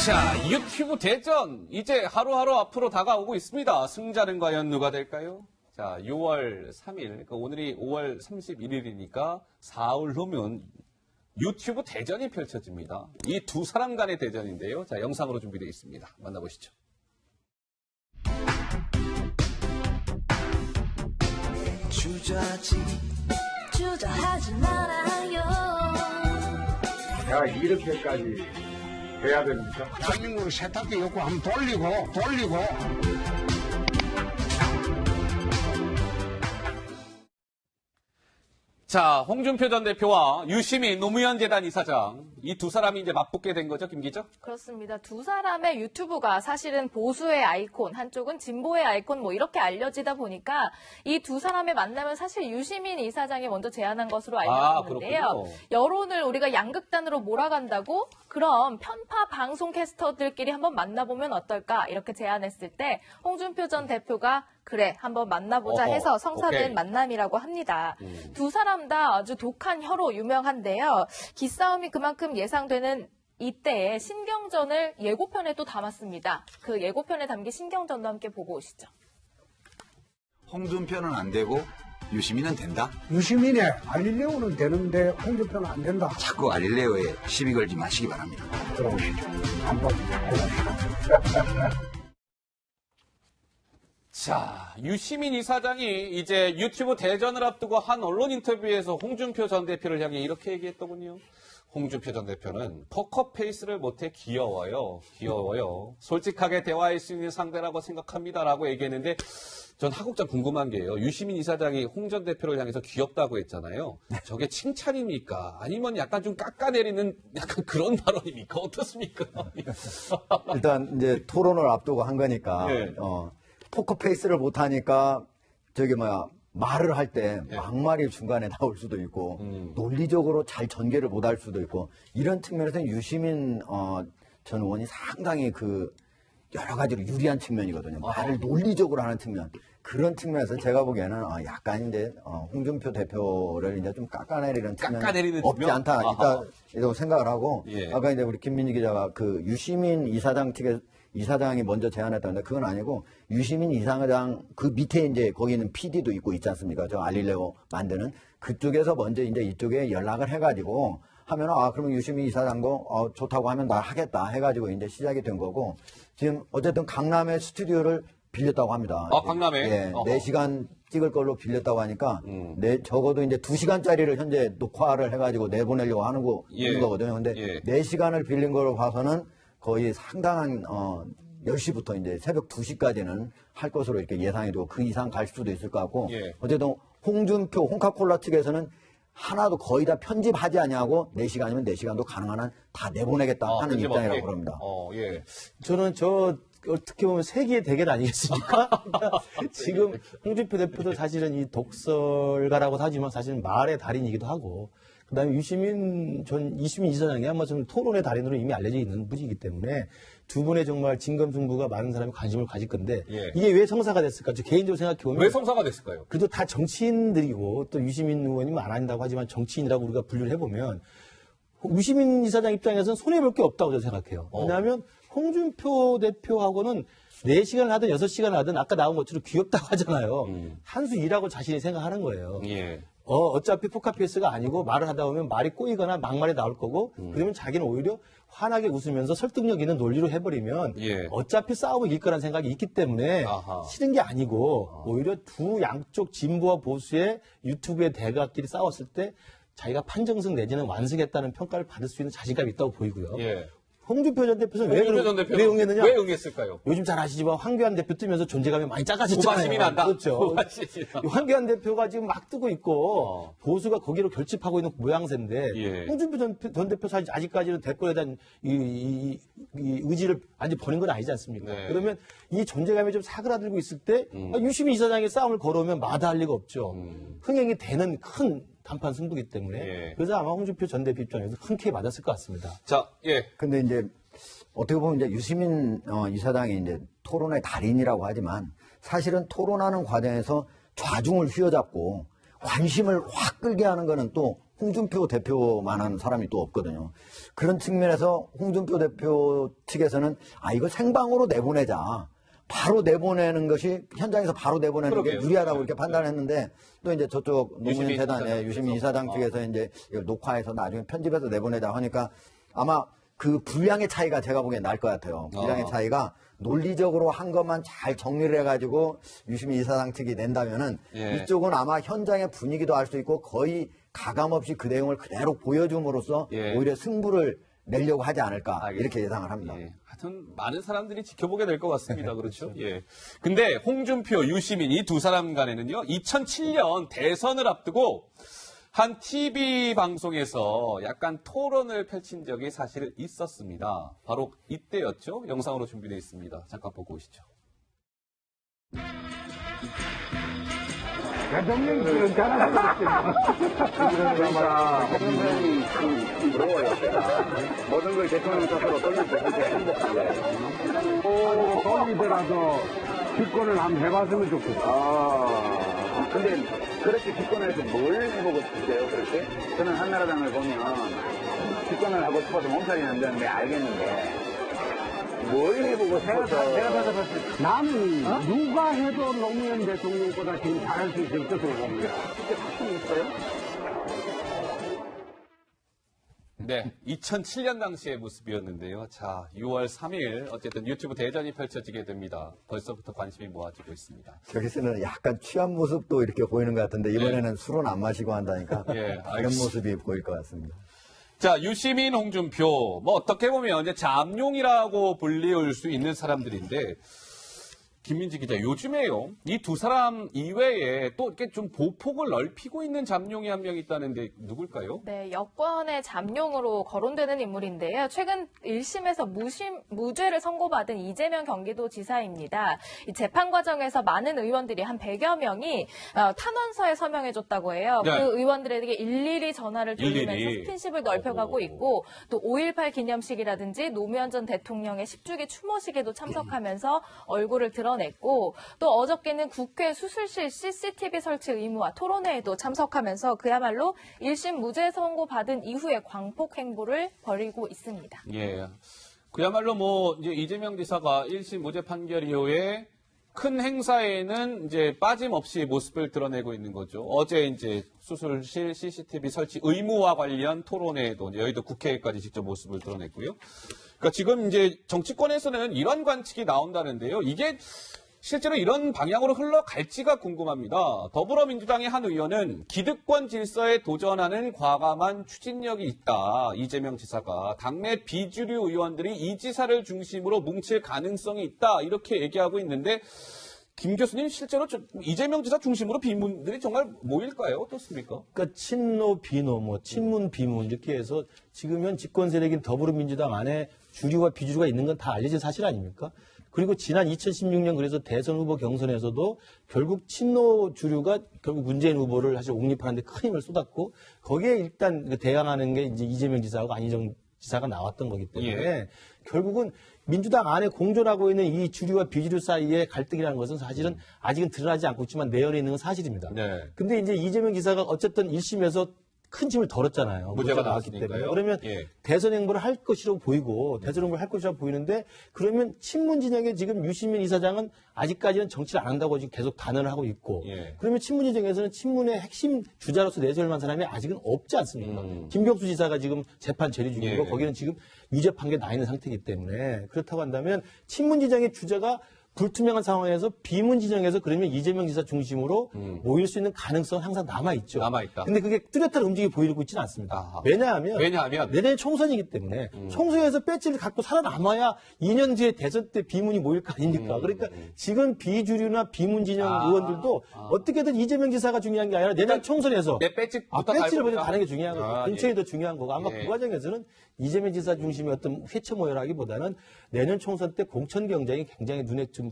자, 유튜브 대전 이제 하루하루 앞으로 다가오고 있습니다. 승자는 과연 누가 될까요? 자, 6월 3일, 그러니까 오늘이 5월 31일이니까 사흘 후면 유튜브 대전이 펼쳐집니다. 이 두 사람 간의 대전인데요. 자, 영상으로 준비되어 있습니다. 만나보시죠. 주저하지 말아요. 내가 이렇게까지 해야 됩니까? 대한민국 세탁기 욕구 한번 돌리고 자, 홍준표 전 대표와 유시민 노무현 재단 이사장, 이 두 사람이 이제 맞붙게 된 거죠, 김 기자? 그렇습니다. 두 사람의 유튜브가 사실은 보수의 아이콘, 한쪽은 진보의 아이콘 뭐 이렇게 알려지다 보니까 이 두 사람의 만남은 사실 유시민 이사장이 먼저 제안한 것으로 알려졌는데요. 여론을 우리가 양극단으로 몰아간다고 그럼 편파 방송 캐스터들끼리 한번 만나보면 어떨까 이렇게 제안했을 때 홍준표 전 대표가 그래 한번 만나보자 해서 성사된 만남이라고 합니다. 두 사람 다 아주 독한 혀로 유명한데요. 기싸움이 그만큼 예상되는 이때에 신경전을 예고편에 또 담았습니다. 그 예고편에 담긴 신경전도 함께 보고 오시죠. 홍준표는 안 되고 유시민은 된다? 유시민의 알릴레오는 되는데 홍준표는 안 된다. 자꾸 알릴레오에 시비 걸지 마시기 바랍니다. 들어오시죠. 한번 자, 유시민 이사장이 이제 유튜브 대전을 앞두고 한 언론 인터뷰에서 홍준표 전 대표를 향해 이렇게 얘기했더군요. 홍준표 전 대표는 포커페이스를 못해 귀여워요. 솔직하게 대화할 수 있는 상대라고 생각합니다라고 얘기했는데 전 하국장 궁금한 게요. 유시민 이사장이 홍 전 대표를 향해서 귀엽다고 했잖아요. 저게 칭찬입니까? 아니면 약간 좀 깎아내리는 약간 그런 발언입니까? 어떻습니까? 일단 이제 토론을 앞두고 한 거니까 네. 포커페이스를 못하니까 말을 할 때 막말이 중간에 나올 수도 있고 논리적으로 잘 전개를 못할 수도 있고 이런 측면에서는 유시민 전 의원이 상당히 여러 가지로 유리한 측면이거든요. 말을 논리적으로 하는 측면. 그런 측면에서 제가 보기에는 약간 이제 홍준표 대표를 이제 좀 깎아내리는 측면이 없지 않다. 이따 생각을 하고 아까 이제 우리 김민희 기자가 유시민 이사장 측에 이사장이 먼저 제안했다는데 그건 아니고 유시민 이사장 그 밑에 이제 거기 있는 PD도 있지 않습니까? 저 알릴레오 만드는 그쪽에서 먼저 이제 이쪽에 연락을 해가지고 하면 그러면 유시민 이사장도 좋다고 하면 나 하겠다 해가지고 이제 시작이 된 거고 지금 어쨌든 강남의 스튜디오를 빌렸다고 합니다. 강남에? 예, 4시간 찍을 걸로 빌렸다고 하니까 적어도 이제 2시간짜리를 현재 녹화를 해가지고 내보내려고 하는 거거든요. 근데 4시간을 빌린 걸로 봐서는 거의 상당한 10시부터 이제 새벽 2시까지는 할 것으로 이렇게 예상이 되고 그 이상 갈 수도 있을 것 같고 어쨌든 홍준표 홍카콜라 측에서는 하나도 거의 다 편집하지 않냐고 4시간이면 4시간도 가능한 한 다 내보내겠다 하는 입장이라고 그럽니다. 저는 어떻게 보면 세기의 대결 아니겠습니까? 지금 홍준표 대표도 사실은 이 독설가라고 하지만 사실은 말의 달인이기도 하고 그다음에 유시민 이사장이 아마 좀 토론의 달인으로 이미 알려져 있는 분이기 때문에 두 분의 정말 진검승부가 많은 사람이 관심을 가질 건데 이게 왜 성사가 됐을까? 저 개인적으로 생각해보면 왜 성사가 됐을까요? 그래도 다 정치인들이고 또 유시민 의원이 안 한다고 하지만 정치인이라고 우리가 분류를 해보면 유시민 이사장 입장에서는 손해볼 게 없다고 저는 생각해요. 왜냐하면 홍준표 대표하고는 4시간을 하든 6시간을 하든 아까 나온 것처럼 귀엽다고 하잖아요. 한 수 일하고 자신이 생각하는 거예요. 어차피 포카페이스가 아니고 말을 하다 보면 말이 꼬이거나 막말이 나올 거고 그러면 자기는 오히려 환하게 웃으면서 설득력 있는 논리로 해버리면 어차피 싸움을 이길 거라는 생각이 있기 때문에 싫은 게 아니고 오히려 두 양쪽 진보와 보수의 유튜브의 대각끼리 싸웠을 때 자기가 판정승 내지는 완승했다는 평가를 받을 수 있는 자신감이 있다고 보이고요. 홍준표 전 대표는 왜 응했느냐? 왜 응했을까요? 요즘 잘 아시지만 황교안 대표 뜨면서 존재감이 많이 작아졌잖아요. 후바심이 난다. 그렇죠. 황교안 대표가 지금 막 뜨고 있고 보수가 거기로 결집하고 있는 모양새인데 홍준표 전 대표 사실 아직까지는 대권에 대한 이 의지를 완전히 버린 건 아니지 않습니까? 그러면 이 존재감이 좀 사그라들고 있을 때 유시민 이사장의 싸움을 걸어오면 마다할 리가 없죠. 흥행이 되는 큰 단판 승부기 때문에 그래서 아마 홍준표 전 대표 입장에서 흔쾌히 맞았을 것 같습니다. 자, 근데 이제 어떻게 보면 이제 유시민 이사장이 이제 토론의 달인이라고 하지만 사실은 토론하는 과정에서 좌중을 휘어잡고 관심을 확 끌게 하는 거는 또 홍준표 대표만한 사람이 또 없거든요. 그런 측면에서 홍준표 대표 측에서는 이걸 생방으로 내보내자. 바로 내보내는 것이 현장에서 바로 내보내는 게 그러게요. 유리하다고 이렇게 판단했는데 또 이제 저쪽 노무현 유시민 재단의 이사장 유시민 이사장 쪽에서 이제 이걸 녹화해서 나중에 편집해서 내보내자 하니까 아마 그 분량의 차이가 제가 보기엔 날 것 같아요. 분량의 차이가 논리적으로 한 것만 잘 정리를 해가지고 유시민 이사장 측이 낸다면은 예. 이쪽은 아마 현장의 분위기도 알 수 있고 거의 가감없이 그 내용을 그대로 보여줌으로써 예. 오히려 승부를 내려고 하지 않을까 알겠습니다. 이렇게 예상을 합니다. 예. 하여튼 많은 사람들이 지켜보게 될 것 같습니다. 그렇죠? 예. 근데 홍준표, 유시민 이 두 사람 간에는요. 2007년 대선을 앞두고 한 TV 방송에서 약간 토론을 펼친 적이 사실 있었습니다. 바로 이때였죠. 영상으로 준비되어 있습니다. 잠깐 보고 오시죠. 대통령 그런 잘하셨겠죠. 그러니까 대통령이 부러워요. 제가. 모든 걸 대통령 탓으로 돌릴 때 그렇게 행복한데. 돈이더라도 집권을 한번 해봤으면 좋겠어. 근데 그렇게 집권을 해서 뭘 해보고 싶으세요, 그렇게? 저는 한나라당을 보면 집권을 하고 싶어서 몸살이 난다는 게 알겠는데 뭘 해보고 싶어서 내가 받아봤을 때 나는 누가 해도 노무현 대통령보다 지금 잘할 수 있을 것으로 봅니다. 네, 2007년 당시의 모습이었는데요. 자, 6월 3일 어쨌든 유튜브 대전이 펼쳐지게 됩니다. 벌써부터 관심이 모아지고 있습니다. 저기서는 약간 취한 모습도 이렇게 보이는 것 같은데 이번에는 술은 안 마시고 한다니까 예, 그런 알겠습니다. 모습이 보일 것 같습니다. 자, 유시민, 홍준표, 뭐 어떻게 보면 이제 잠룡이라고 불리울 수 있는 사람들인데, 김민지 기자, 요즘에요, 이 두 사람 이외에 또 이렇게 좀 보폭을 넓히고 있는 잠룡이 한 명 있다는데 누굴까요? 네, 여권의 잠룡으로 거론되는 인물인데요. 최근 1심에서 무죄를 선고받은 이재명 경기도지사입니다. 이 재판 과정에서 많은 의원들이 한 100여 명이 탄원서에 서명해줬다고 해요. 네. 그 의원들에게 일일이 전화를 돌리면서 일일이. 스킨십을 넓혀가고 있고 또 5.18 기념식이라든지 노무현 전 대통령의 10주기 추모식에도 참석하면서 얼굴을 드러냈고 또 어저께는 국회 수술실 CCTV 설치 의무화 토론회에도 참석하면서 그야말로 1심 무죄 선고 받은 이후에 광폭 행보를 벌이고 있습니다. 예. 그야말로 뭐, 이제 이재명 지사가 1심 무죄 판결 이후에 큰 행사에는 이제 빠짐없이 모습을 드러내고 있는 거죠. 어제 이제 수술실 CCTV 설치 의무화 관련 토론회에도 이제 여의도 국회에까지 직접 모습을 드러냈고요. 그러니까 지금 이제 정치권에서는 이런 관측이 나온다는데요. 이게 실제로 이런 방향으로 흘러갈지가 궁금합니다. 더불어민주당의 한 의원은 기득권 질서에 도전하는 과감한 추진력이 있다. 이재명 지사가 당내 비주류 의원들이 이 지사를 중심으로 뭉칠 가능성이 있다. 이렇게 얘기하고 있는데 김 교수님 실제로 이재명 지사 중심으로 비문들이 정말 모일까요? 어떻습니까? 그러니까 친노, 비노, 뭐 친문, 비문 이렇게 해서 지금 현 집권 세력인 더불어민주당 안에 주류와 비주류가 있는 건 다 알려진 사실 아닙니까? 그리고 지난 2016년 그래서 대선 후보 경선에서도 결국 친노 주류가 결국 문재인 후보를 사실 옹립하는 데 큰 힘을 쏟았고 거기에 일단 대항하는 게 이제 이재명 지사하고 안희정 지사가 나왔던 거기 때문에 결국은 민주당 안에 공존하고 있는 이 주류와 비주류 사이의 갈등이라는 것은 사실은 아직은 드러나지 않고 있지만 내연에 있는 건 사실입니다. 네. 근데 이제 이재명 지사가 어쨌든 1심에서 큰 짐을 덜었잖아요. 무죄가 나왔기 나왔으니까요. 때문에. 그러면 예. 대선 행보를 할 것이라고 보이고 대선 행보를 할 것이라고 보이는데 그러면 친문 진영의 지금 유시민 이사장은 아직까지는 정치를 안 한다고 지금 계속 단언을 하고 있고 예. 그러면 친문 진영에서는 친문의 핵심 주자로서 내세울 만한 사람이 아직은 없지 않습니까? 김경수 지사가 지금 재판 처리 중이고 예. 거기는 지금 유죄 판결 나 있는 상태이기 때문에 그렇다고 한다면 친문 진영의 주자가 불투명한 상황에서 비문 진영에서 그러면 이재명 지사 중심으로 모일 수 있는 가능성은 항상 남아있죠. 남아있다. 근데 그게 뚜렷한 움직임이 보이고 있지는 않습니다. 아하. 왜냐하면 내년에 총선이기 때문에 총선에서 배지를 갖고 살아남아야 2년 뒤에 대선 때 비문이 모일 거 아닙니까? 그러니까 지금 비주류나 비문 진영 의원들도 어떻게든 이재명 지사가 중요한 게 아니라 내년 총선에서 내 배지부터 배지를 먼저 달고 가는 게 중요한 거고 공천이 더 중요한 거고 아마 예. 그 과정에서는 이재명 지사 중심의 어떤 회처 모여라기보다는 내년 총선 때 공천 경쟁이 굉장히 눈에 좀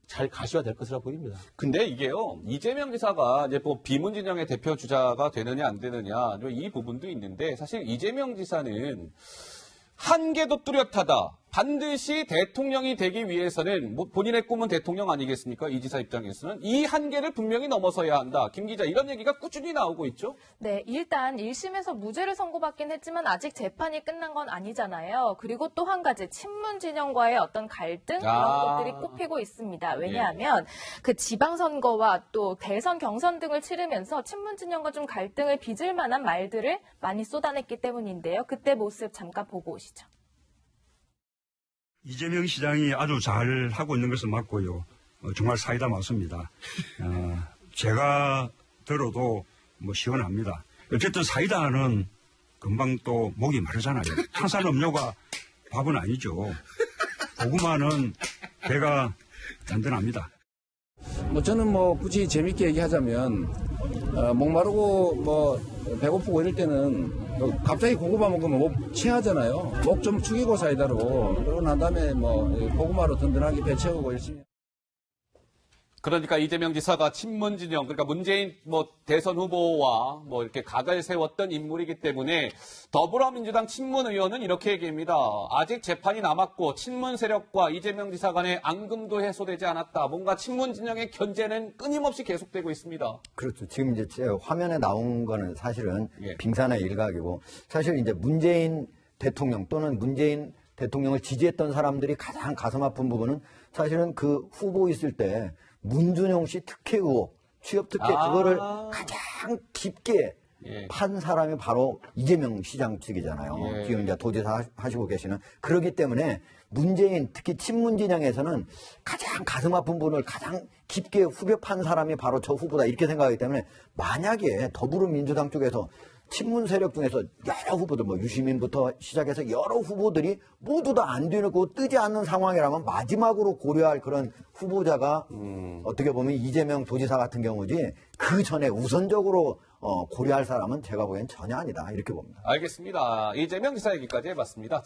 잘 가시화될 것이라 보입니다. 근데 이게요, 이재명 지사가 이제 뭐 비문 진영의 대표 주자가 되느냐 안 되느냐 이 부분도 있는데 사실 이재명 지사는 한계도 뚜렷하다. 반드시 대통령이 되기 위해서는 뭐 본인의 꿈은 대통령 아니겠습니까? 이 지사 입장에서는 이 한계를 분명히 넘어서야 한다. 김 기자, 이런 얘기가 꾸준히 나오고 있죠? 네, 일단 1심에서 무죄를 선고받긴 했지만 아직 재판이 끝난 건 아니잖아요. 그리고 또 한 가지 친문 진영과의 어떤 갈등 이런 것들이 꼽히고 있습니다. 왜냐하면 그 지방선거와 또 대선 경선 등을 치르면서 친문 진영과 좀 갈등을 빚을 만한 말들을 많이 쏟아냈기 때문인데요. 그때 모습 잠깐 보고 오시죠. 이재명 시장이 아주 잘 하고 있는 것은 맞고요. 정말 사이다 맞습니다. 제가 들어도 뭐 시원합니다. 어쨌든 사이다는 금방 또 목이 마르잖아요. 탄산음료가 밥은 아니죠. 고구마는 배가 든든합니다. 저는 굳이 재밌게 얘기하자면 목마르고 배고프고 이럴 때는 갑자기 고구마 먹으면 목 취하잖아요. 목 좀 죽이고 사이다로 그러고 난 다음에 고구마로 든든하게 배 채우고 열심히. 그러니까 이재명 지사가 친문 진영, 그러니까 문재인 대선 후보와 이렇게 각을 세웠던 인물이기 때문에 더불어민주당 친문 의원은 이렇게 얘기합니다. 아직 재판이 남았고 친문 세력과 이재명 지사 간의 앙금도 해소되지 않았다. 뭔가 친문 진영의 견제는 끊임없이 계속되고 있습니다. 그렇죠. 지금 이제 화면에 나온 거는 사실은 예. 빙산의 일각이고 사실 이제 문재인 대통령 또는 문재인 대통령을 지지했던 사람들이 가장 가슴 아픈 부분은 사실은 그 후보 있을 때 문준용 씨 특혜 의혹, 취업 특혜 그거를 가장 깊게 판 사람이 바로 이재명 시장 측이잖아요. 예. 지금 이제 도지사 하시고 계시는. 그렇기 때문에 문재인 특히 친문 진영에서는 가장 가슴 아픈 분을 가장 깊게 후벼 판 사람이 바로 저 후보다 이렇게 생각하기 때문에 만약에 더불어민주당 쪽에서 친문 세력 중에서 여러 후보들, 유시민부터 시작해서 여러 후보들이 모두 다 안 되고 뜨지 않는 상황이라면 마지막으로 고려할 그런 후보자가 어떻게 보면 이재명 도지사 같은 경우지 그 전에 우선적으로 고려할 사람은 제가 보기엔 전혀 아니다 이렇게 봅니다. 알겠습니다. 이재명 지사 얘기까지 해봤습니다.